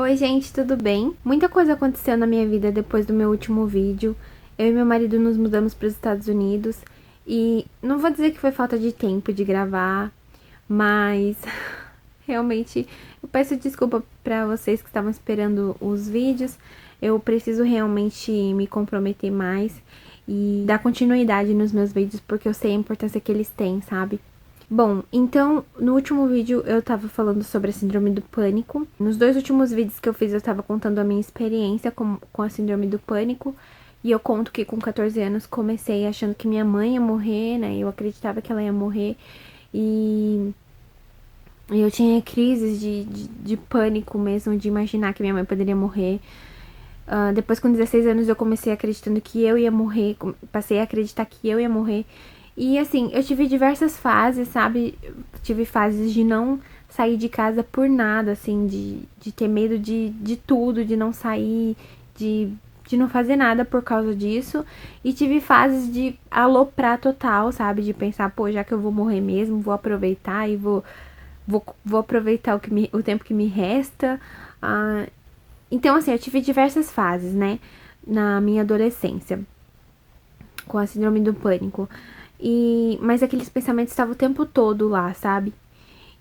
Oi, gente, tudo bem? Muita coisa aconteceu na minha vida depois do meu último vídeo. Eu e meu marido nos mudamos para os Estados Unidos e não vou dizer que foi falta de tempo de gravar, mas realmente eu peço desculpa para vocês que estavam esperando os vídeos. Eu preciso realmente me comprometer mais e dar continuidade nos meus vídeos porque eu sei a importância que eles têm, sabe? Bom, então, no último vídeo eu tava falando sobre a síndrome do pânico. Nos dois últimos vídeos que eu fiz, eu tava contando a minha experiência com a síndrome do pânico. E eu conto que com 14 anos comecei achando que minha mãe ia morrer, né? Eu acreditava que ela ia morrer. E eu tinha crises de pânico mesmo, de imaginar que minha mãe poderia morrer. Depois, com 16 anos, eu comecei acreditando que eu ia morrer. Passei a acreditar que eu ia morrer. E assim, eu tive diversas fases, sabe? Tive fases de não sair de casa por nada, assim, de ter medo de tudo, de não sair, de não fazer nada por causa disso. E tive fases de aloprar total, sabe? De pensar, pô, já que eu vou morrer mesmo, vou aproveitar e vou aproveitar o tempo que me resta. Então, assim, eu tive diversas fases, né? Na minha adolescência, com a síndrome do pânico. Mas aqueles pensamentos estavam o tempo todo lá, sabe?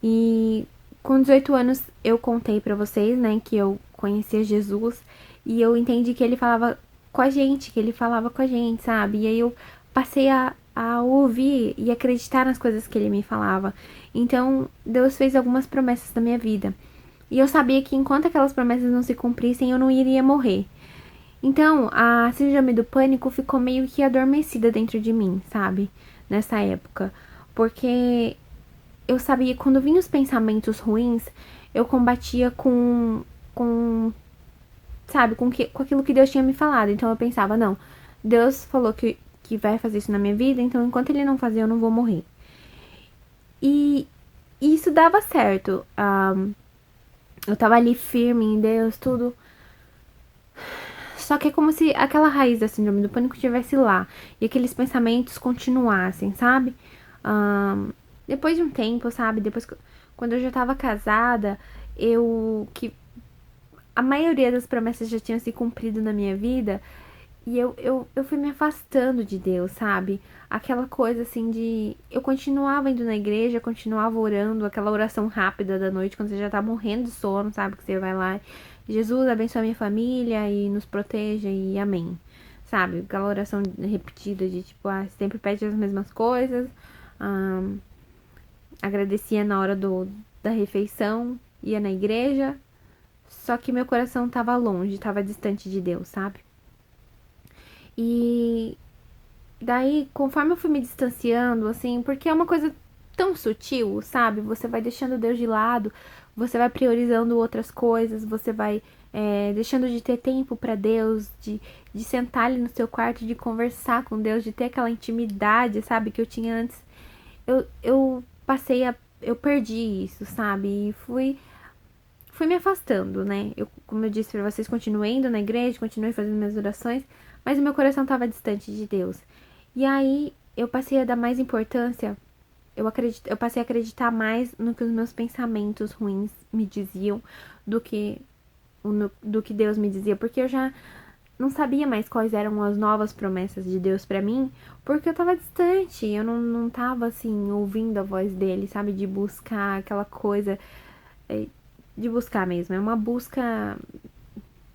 E com 18 anos eu contei pra vocês, né, que eu conhecia Jesus e eu entendi que ele falava com a gente, que ele falava com a gente, sabe? E aí eu passei a ouvir e acreditar nas coisas que ele me falava. Então, Deus fez algumas promessas na minha vida. E eu sabia que enquanto aquelas promessas não se cumprissem, eu não iria morrer. Então, a síndrome do pânico ficou meio que adormecida dentro de mim, sabe? Nessa época. Porque eu sabia que quando vinham os pensamentos ruins, eu combatia sabe, com aquilo que Deus tinha me falado. Então eu pensava, não, Deus falou que vai fazer isso na minha vida, então enquanto ele não fazer, eu não vou morrer. E isso dava certo. Eu tava ali firme em Deus, tudo. Só que é como se aquela raiz da síndrome do pânico estivesse lá. E aqueles pensamentos continuassem, sabe? Depois de um tempo, sabe? Quando eu já tava casada, que a maioria das promessas já tinham se cumprido na minha vida. E eu fui me afastando de Deus, sabe? Aquela coisa assim de. Eu continuava indo na igreja, continuava orando, aquela oração rápida da noite, quando você já tá morrendo de sono, sabe? Que você vai lá, Jesus abençoa a minha família e nos proteja e amém. Sabe? Aquela oração repetida de tipo, sempre pede as mesmas coisas. Agradecia na hora da refeição, ia na igreja. Só que meu coração tava longe, tava distante de Deus, sabe? E daí, conforme eu fui me distanciando, assim, porque é uma coisa tão sutil, sabe? Você vai deixando Deus de lado, você vai priorizando outras coisas, você vai deixando de ter tempo para Deus, de sentar ali no seu quarto, de conversar com Deus, de ter aquela intimidade, sabe? Que eu tinha antes. Eu passei a. Eu perdi isso, sabe? E fui me afastando, né? Como eu disse pra vocês, continuei indo na igreja, continuei fazendo minhas orações, mas o meu coração estava distante de Deus. E aí eu passei a dar mais importância, eu passei a acreditar mais no que os meus pensamentos ruins me diziam do que do que Deus me dizia, porque eu já não sabia mais quais eram as novas promessas de Deus pra mim, porque eu tava distante, eu não tava assim ouvindo a voz dele, sabe, de buscar aquela coisa, de buscar mesmo, é uma busca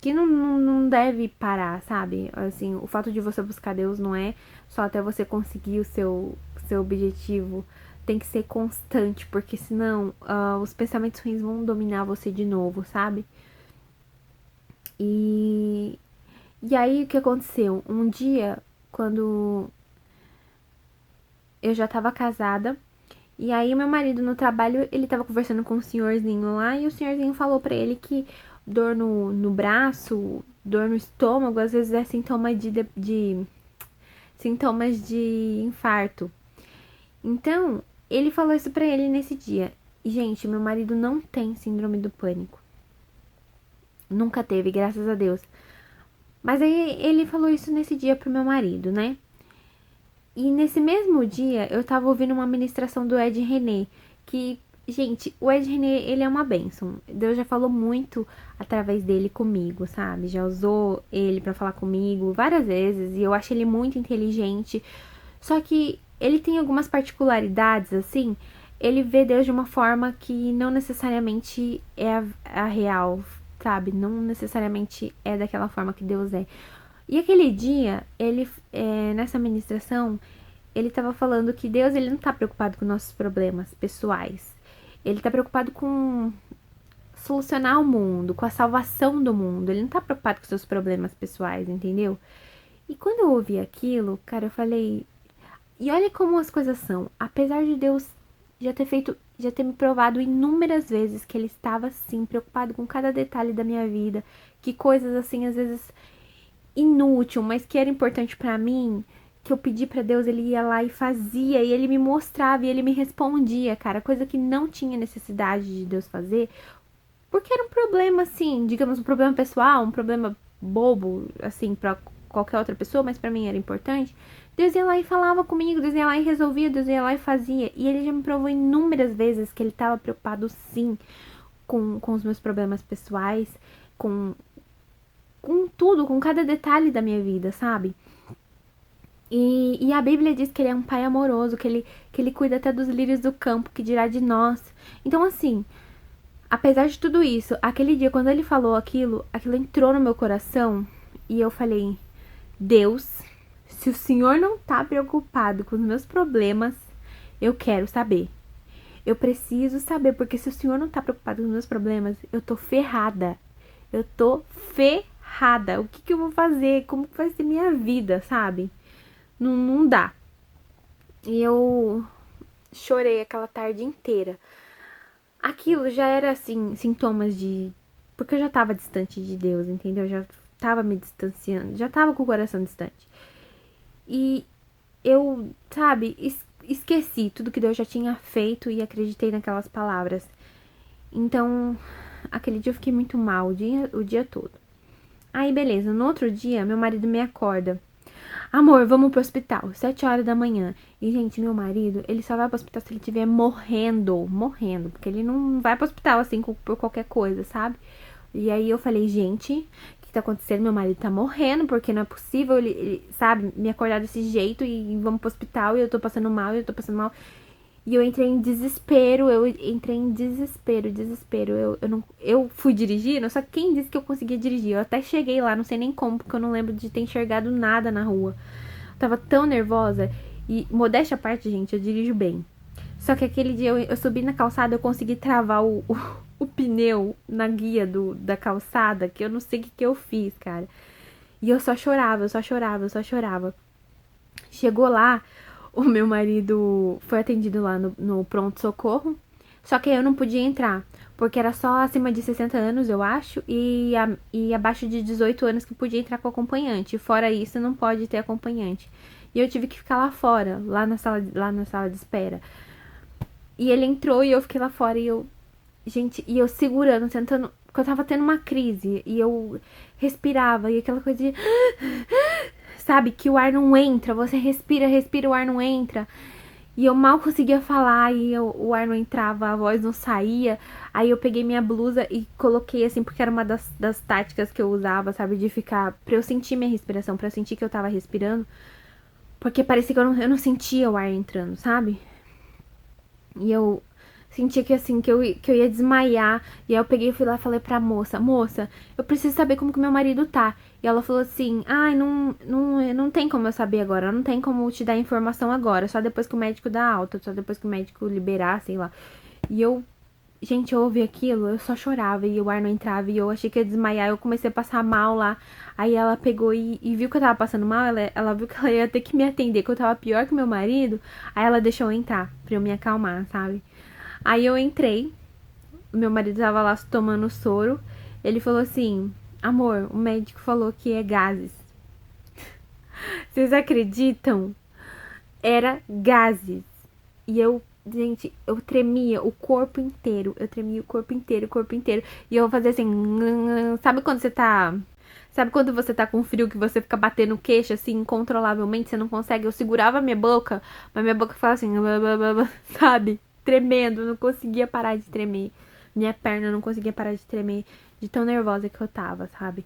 que não deve parar, sabe? Assim, o fato de você buscar Deus não é só até você conseguir seu objetivo. Tem que ser constante, porque senão os pensamentos ruins vão dominar você de novo, sabe? E, e aí o que aconteceu? Um dia, quando eu já tava casada, e aí meu marido no trabalho, ele tava conversando com um senhorzinho lá, e o senhorzinho falou pra ele que dor no braço, dor no estômago, às vezes é sintoma de sintomas de infarto. Então, ele falou isso pra ele nesse dia. E, gente, meu marido não tem síndrome do pânico. Nunca teve, graças a Deus. Mas aí ele falou isso nesse dia pro meu marido, né? E nesse mesmo dia eu tava ouvindo uma ministração do Ed René, que gente, o Ed René, ele é uma bênção. Deus já falou muito através dele comigo, sabe? Já usou ele pra falar comigo várias vezes e eu acho ele muito inteligente. Só que ele tem algumas particularidades, assim. Ele vê Deus de uma forma que não necessariamente é a real, sabe? Não necessariamente é daquela forma que Deus é. E aquele dia, ele, nessa ministração, ele estava falando que Deus ele não está preocupado com nossos problemas pessoais. Ele está preocupado com solucionar o mundo, com a salvação do mundo. Ele não está preocupado com seus problemas pessoais, entendeu? E quando eu ouvi aquilo, cara, eu falei. E olha como as coisas são. Apesar de Deus já ter me provado inúmeras vezes que ele estava assim, preocupado com cada detalhe da minha vida, que coisas assim, às vezes inútil, mas que era importante pra mim, que eu pedi pra Deus, ele ia lá e fazia, e ele me mostrava, e ele me respondia, cara, coisa que não tinha necessidade de Deus fazer, porque era um problema assim, digamos, um problema pessoal, um problema bobo, assim, pra qualquer outra pessoa, mas pra mim era importante. Deus ia lá e falava comigo, Deus ia lá e resolvia, Deus ia lá e fazia. E ele já me provou inúmeras vezes que ele estava preocupado sim com os meus problemas pessoais, com, com tudo, com cada detalhe da minha vida, sabe? E a Bíblia diz que ele é um pai amoroso, que ele cuida até dos lírios do campo, que dirá de nós. Então, assim, apesar de tudo isso, aquele dia, quando ele falou aquilo entrou no meu coração e eu falei: Deus, se o Senhor não tá preocupado com os meus problemas, eu quero saber. Eu preciso saber, porque se o Senhor não tá preocupado com os meus problemas, eu tô ferrada. Eu tô ferrada. O que que eu vou fazer? Como que vai ser minha vida, sabe? Não dá. E eu chorei aquela tarde inteira. Aquilo já era, assim, sintomas de... Porque eu já tava distante de Deus, entendeu? Eu já tava me distanciando. Já tava com o coração distante. E eu, sabe, esqueci tudo que Deus já tinha feito e acreditei naquelas palavras. Então, aquele dia eu fiquei muito mal o dia todo. Aí, beleza, no outro dia, meu marido me acorda. Amor, vamos pro hospital, 7 horas da manhã. E, gente, meu marido, ele só vai pro hospital se ele estiver morrendo, porque ele não vai pro hospital, assim, por qualquer coisa, sabe? E aí eu falei, gente, o que tá acontecendo? Meu marido tá morrendo, porque não é possível ele, sabe, me acordar desse jeito e vamos pro hospital e eu tô passando mal, E eu entrei em desespero, desespero. Eu fui dirigindo, só que quem disse que eu conseguia dirigir? Eu até cheguei lá, não sei nem como, porque eu não lembro de ter enxergado nada na rua. Eu tava tão nervosa. E, modéstia à parte, gente, eu dirijo bem. Só que aquele dia eu subi na calçada, eu consegui travar o pneu na guia da calçada, que eu não sei o que eu fiz, cara. E eu só chorava. Chegou lá, o meu marido foi atendido lá no pronto-socorro. Só que eu não podia entrar, porque era só acima de 60 anos, eu acho, e abaixo de 18 anos que podia entrar com acompanhante. Fora isso, não pode ter acompanhante. E eu tive que ficar lá fora, lá na sala de espera. E ele entrou e eu fiquei lá fora e eu... Gente, e eu segurando, tentando... Porque eu tava tendo uma crise. E eu respirava. E aquela coisa de... Sabe? Que o ar não entra. Você respira, o ar não entra. E eu mal conseguia falar. E o ar não entrava, a voz não saía. Aí eu peguei minha blusa e coloquei assim. Porque era uma das táticas que eu usava, sabe? De ficar... Pra eu sentir minha respiração. Pra eu sentir que eu tava respirando. Porque parecia que eu não sentia o ar entrando, sabe? E eu sentia que assim, que eu ia desmaiar. E aí eu peguei e fui lá e falei pra moça, eu preciso saber como que meu marido tá. E ela falou assim, ai, não tem como eu saber agora, não tem como te dar informação agora, só depois que o médico dá alta, só depois que o médico liberar, sei lá. E eu, gente, eu ouvi aquilo, eu só chorava e o ar não entrava e eu achei que ia desmaiar, eu comecei a passar mal lá. Aí ela pegou e viu que eu tava passando mal, ela viu que ela ia ter que me atender, que eu tava pior que meu marido. Aí ela deixou eu entrar, pra eu me acalmar, sabe? Aí eu entrei, meu marido tava lá tomando soro, ele falou assim, amor, o médico falou que é gases. Vocês acreditam? Era gases. E eu, gente, eu tremia o corpo inteiro. E eu fazia assim, sabe quando você tá... Sabe quando você tá com frio que você fica batendo o queixo assim, incontrolavelmente, você não consegue? Eu segurava a minha boca, mas minha boca fala assim, sabe? tremendo, eu não conseguia parar de tremer. Minha perna não conseguia parar de tremer, de tão nervosa que eu tava, sabe?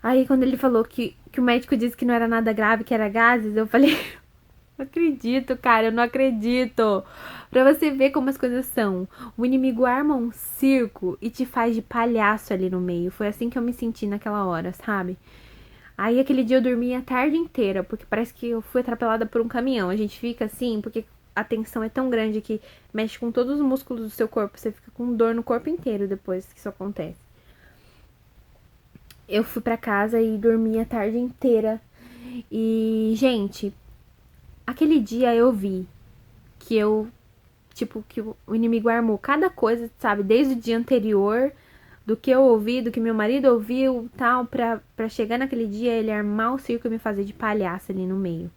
Aí quando ele falou que o médico disse que não era nada grave, que era gases, eu falei, não acredito, cara, eu não acredito. Pra você ver como as coisas são. O inimigo arma um circo e te faz de palhaço ali no meio. Foi assim que eu me senti naquela hora, sabe? Aí aquele dia eu dormi a tarde inteira, porque parece que eu fui atropelada por um caminhão. A gente fica assim, porque a tensão é tão grande que mexe com todos os músculos do seu corpo. Você fica com dor no corpo inteiro depois que isso acontece. Eu fui pra casa e dormi a tarde inteira. E, gente, aquele dia eu vi que que o inimigo armou cada coisa, sabe? Desde o dia anterior, do que eu ouvi, do que meu marido ouviu, tal, pra chegar naquele dia, ele armar o circo e me fazer de palhaça ali no meio.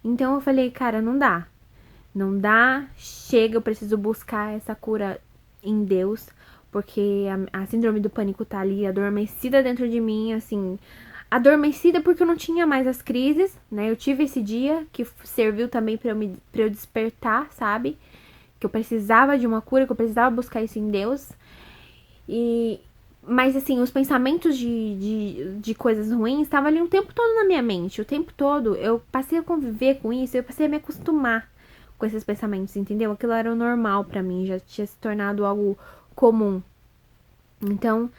Então eu falei, cara, não dá. Não dá, chega, eu preciso buscar essa cura em Deus, porque a síndrome do pânico tá ali adormecida dentro de mim, assim, adormecida porque eu não tinha mais as crises, né? Eu tive esse dia que serviu também pra eu despertar, sabe? Que eu precisava de uma cura, que eu precisava buscar isso em Deus. Mas assim, os pensamentos de coisas ruins estavam ali o tempo todo na minha mente. O tempo todo eu passei a conviver com isso, eu passei a me acostumar com esses pensamentos, entendeu? Aquilo era o normal pra mim, já tinha se tornado algo comum. Então,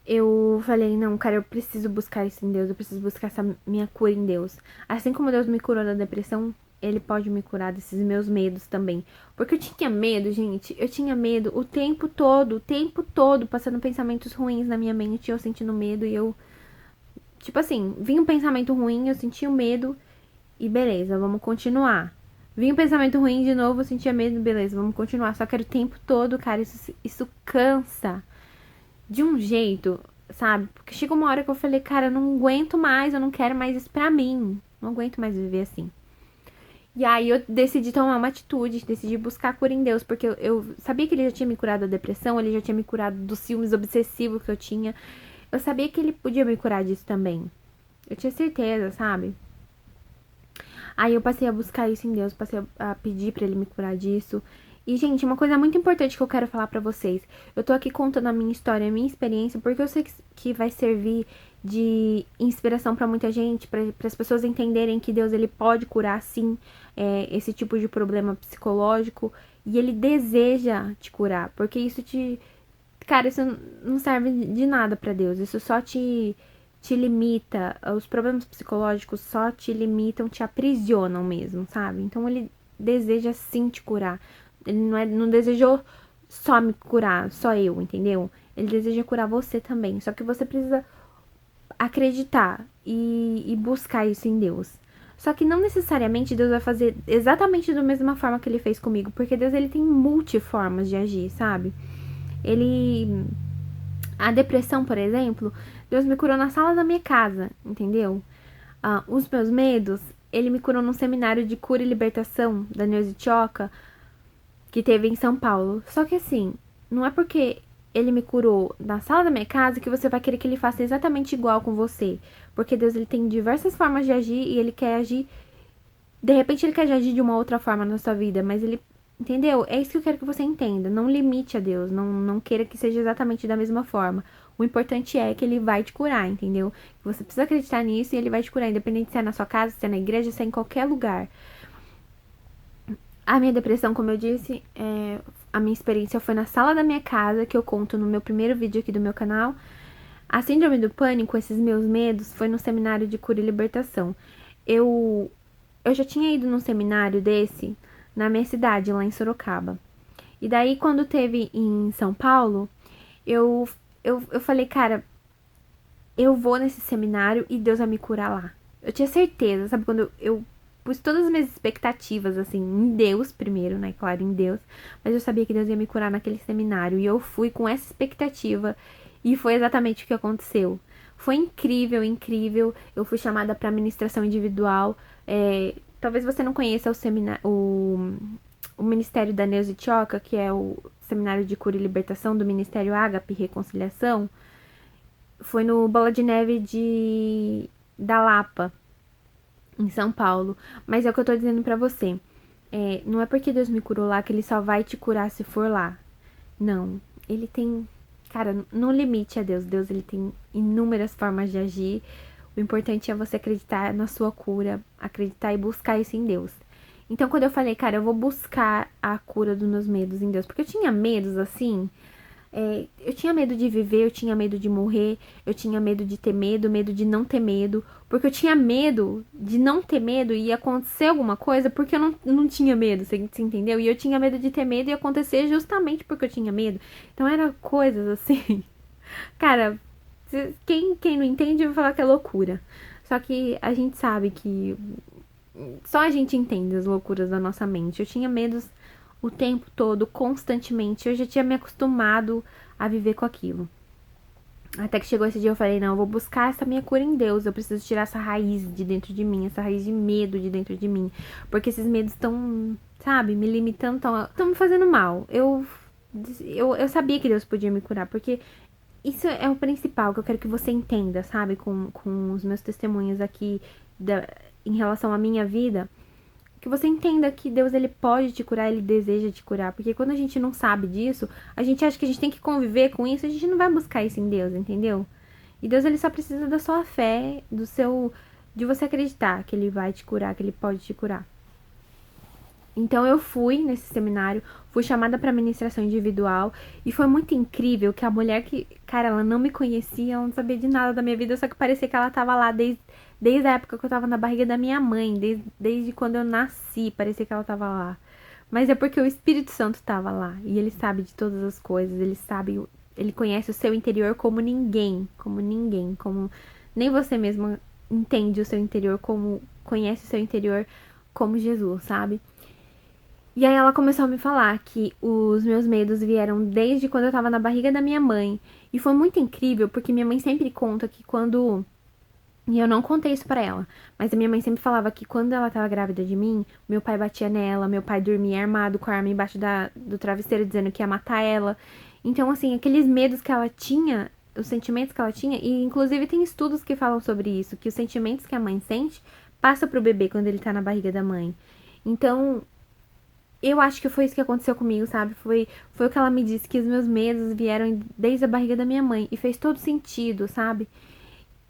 eu falei, não, cara, eu preciso buscar isso em Deus, eu preciso buscar essa minha cura em Deus. Assim como Deus me curou da depressão, Ele pode me curar desses meus medos também. Porque eu tinha medo, gente, eu tinha medo o tempo todo, passando pensamentos ruins na minha mente, eu sentindo medo e eu, tipo assim, vinha um pensamento ruim, eu sentia o medo e beleza, vamos continuar. Vinha um pensamento ruim de novo, eu sentia medo, beleza, vamos continuar. Só que era o tempo todo, cara, isso cansa de um jeito, sabe? Porque chegou uma hora que eu falei, cara, eu não aguento mais, eu não quero mais isso pra mim. Não aguento mais viver assim. E aí eu decidi tomar uma atitude, decidi buscar a cura em Deus, porque eu sabia que ele já tinha me curado da depressão, ele já tinha me curado dos ciúmes obsessivos que eu tinha. Eu sabia que ele podia me curar disso também. Eu tinha certeza, sabe? Aí eu passei a buscar isso em Deus, passei a pedir pra ele me curar disso. E, gente, uma coisa muito importante que eu quero falar pra vocês. Eu tô aqui contando a minha história, a minha experiência, porque eu sei que vai servir de inspiração pra muita gente, para as pessoas entenderem que Deus, ele pode curar, sim, esse tipo de problema psicológico. E ele deseja te curar, porque isso te... Cara, isso não serve de nada pra Deus, isso só te limita, os problemas psicológicos só te limitam, te aprisionam mesmo, sabe? Então ele deseja sim te curar. Ele não desejou só me curar, só eu, entendeu? Ele deseja curar você também. Só que você precisa acreditar e buscar isso em Deus. Só que não necessariamente Deus vai fazer exatamente da mesma forma que ele fez comigo, porque Deus, ele tem multiformas de agir, sabe? Ele... A depressão, por exemplo, Deus me curou na sala da minha casa, entendeu? Os meus medos, ele me curou num seminário de cura e libertação da Neuza Tioca, que teve em São Paulo. Só que assim, não é porque ele me curou na sala da minha casa que você vai querer que ele faça exatamente igual com você. Porque Deus, ele tem diversas formas de agir e ele quer agir... De repente ele quer agir de uma outra forma na sua vida, mas ele... Entendeu? É isso que eu quero que você entenda. Não limite a Deus, não queira que seja exatamente da mesma forma. O importante é que ele vai te curar, entendeu? Você precisa acreditar nisso e ele vai te curar, independente se é na sua casa, se é na igreja, se é em qualquer lugar. A minha depressão, como eu disse, a minha experiência foi na sala da minha casa, que eu conto no meu primeiro vídeo aqui do meu canal. A síndrome do pânico, esses meus medos, foi no seminário de cura e libertação. Eu já tinha ido num seminário desse na minha cidade, lá em Sorocaba. E daí, quando teve em São Paulo, eu falei, cara, eu vou nesse seminário e Deus vai me curar lá. Eu tinha certeza, sabe? Quando eu pus todas as minhas expectativas, assim, em Deus primeiro, né? Claro, em Deus. Mas eu sabia que Deus ia me curar naquele seminário. E eu fui com essa expectativa. E foi exatamente o que aconteceu. Foi incrível, incrível. Eu fui chamada para ministração individual. Talvez você não conheça o Ministério da Neuza Tioca, que é o Seminário de Cura e Libertação do Ministério Ágape e Reconciliação. Foi no Bola de Neve da Lapa, em São Paulo. Mas é o que eu tô dizendo pra você. Não é porque Deus me curou lá que ele só vai te curar se for lá. Não. Ele tem... Cara, no limite é Deus. Deus, ele tem inúmeras formas de agir. O importante é você acreditar na sua cura, acreditar e buscar isso em Deus. Então, quando eu falei, cara, eu vou buscar a cura dos meus medos em Deus, porque eu tinha medos, assim, eu tinha medo de viver, eu tinha medo de morrer, eu tinha medo de ter medo, medo de não ter medo, porque eu tinha medo de não ter medo e acontecer alguma coisa porque eu não tinha medo, você entendeu? E eu tinha medo de ter medo e acontecer justamente porque eu tinha medo. Então, eram coisas assim, cara, quem não entende vai falar que é loucura. Só que a gente sabe que só a gente entende as loucuras da nossa mente. Eu tinha medos o tempo todo, constantemente. Eu já tinha me acostumado a viver com aquilo. Até que chegou esse dia eu falei, não, eu vou buscar essa minha cura em Deus. Eu preciso tirar essa raiz de dentro de mim, essa raiz de medo de dentro de mim. Porque esses medos estão, sabe, me limitando, estão me fazendo mal. Eu sabia que Deus podia me curar, porque isso é o principal que eu quero que você entenda, sabe, com os meus testemunhos aqui em relação à minha vida. Que você entenda que Deus, ele pode te curar, ele deseja te curar. Porque quando a gente não sabe disso, a gente acha que a gente tem que conviver com isso, a gente não vai buscar isso em Deus, entendeu? E Deus, ele só precisa da sua fé, de você acreditar que ele vai te curar, que ele pode te curar. Então eu fui nesse seminário, fui chamada para ministração individual e foi muito incrível que a mulher que, cara, ela não me conhecia, ela não sabia de nada da minha vida, só que parecia que ela tava lá desde a época que eu tava na barriga da minha mãe, desde quando eu nasci, parecia que ela tava lá. Mas é porque o Espírito Santo tava lá e ele sabe de todas as coisas, ele conhece o seu interior como ninguém, como nem você mesma entende o seu interior como conhece o seu interior como Jesus, sabe? E aí ela começou a me falar que os meus medos vieram desde quando eu tava na barriga da minha mãe. E foi muito incrível, porque minha mãe sempre conta que quando... E eu não contei isso pra ela, mas a minha mãe sempre falava que quando ela tava grávida de mim, meu pai batia nela, meu pai dormia armado com a arma embaixo do travesseiro dizendo que ia matar ela. Então, assim, aqueles medos que ela tinha, os sentimentos que ela tinha, e inclusive tem estudos que falam sobre isso, que os sentimentos que a mãe sente passa pro bebê quando ele tá na barriga da mãe. Então, eu acho que foi isso que aconteceu comigo, sabe? Foi o que ela me disse, que os meus medos vieram desde a barriga da minha mãe. E fez todo sentido, sabe?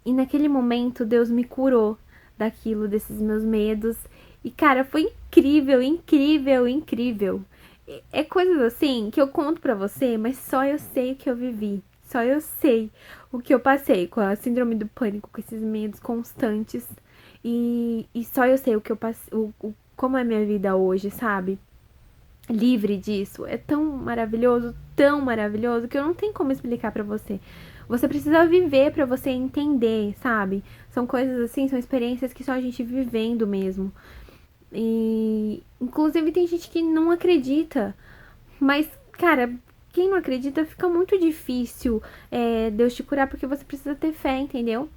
E naquele momento, Deus me curou daquilo, desses meus medos. E, cara, foi incrível, incrível, incrível. É coisas assim que eu conto pra você, mas só eu sei o que eu vivi. Só eu sei o que eu passei com a síndrome do pânico, com esses medos constantes. E só eu sei o que eu passei, como é a minha vida hoje, sabe? Livre disso. É tão maravilhoso, que eu não tenho como explicar pra você. Você precisa viver pra você entender, sabe? São coisas assim, são experiências que só a gente vivendo mesmo. E inclusive tem gente que não acredita. Mas, cara, quem não acredita fica muito difícil Deus te curar, porque você precisa ter fé, entendeu?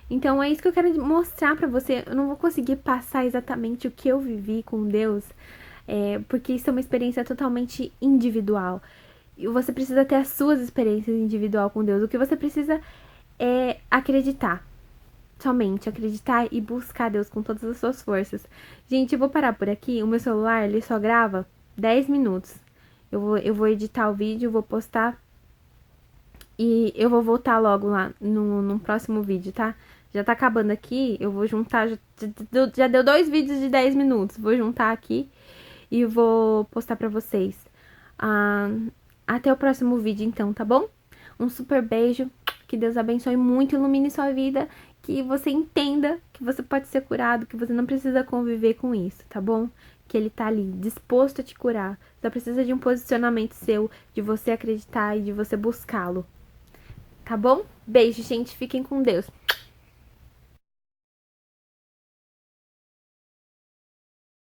Então é isso que eu quero mostrar pra você. Eu não vou conseguir passar exatamente o que eu vivi com Deus, porque isso é uma experiência totalmente individual. E você precisa ter as suas experiências individual com Deus. O que você precisa é acreditar. Somente acreditar e buscar Deus com todas as suas forças. Gente, eu vou parar por aqui. O meu celular, ele só grava 10 minutos. Eu vou editar o vídeo, vou postar. E eu vou voltar logo lá no próximo vídeo, tá? Já tá acabando aqui. Eu vou juntar. Já deu 2 vídeos de 10 minutos. Vou juntar aqui e vou postar pra vocês. Até o próximo vídeo, então, tá bom? Um super beijo. Que Deus abençoe muito, ilumine sua vida. Que você entenda que você pode ser curado, que você não precisa conviver com isso, tá bom? Que ele tá ali, disposto a te curar. Só precisa de um posicionamento seu, de você acreditar e de você buscá-lo. Tá bom? Beijo, gente. Fiquem com Deus.